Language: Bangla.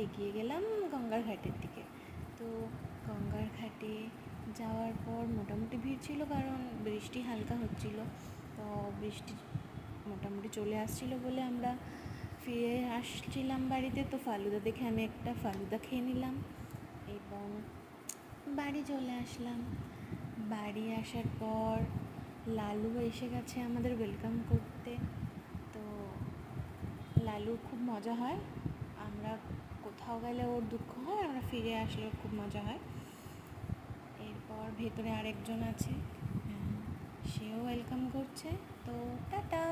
এগিয়ে গেলাম গঙ্গার ঘাটের দিকে। তো গঙ্গার ঘাটে যাওয়ার পর মোটামুটি ভিড় ছিল, কারণ বৃষ্টি হালকা হচ্ছিল। তো বৃষ্টি মোটামুটি চলে আসছিলো বলে আমরা ফিরে আসছিলাম বাড়িতে। তো ফালুদা দেখে আমি একটা ফালুদা খেয়ে নিলাম এবং বাড়ি চলে আসলাম। বাড়ি আসার পর লালু এসে গেছে আমাদের ওয়েলকাম করতে। তো লালুর খুব মজা হয়, আমরা কোথাও গেলে ওর দুঃখ হয়, আমরা ফিরে আসলে ওর খুব মজা হয়। এরপর ভেতরে আরেকজন আছে, সেও ওয়েলকাম করছে। তো টাটা।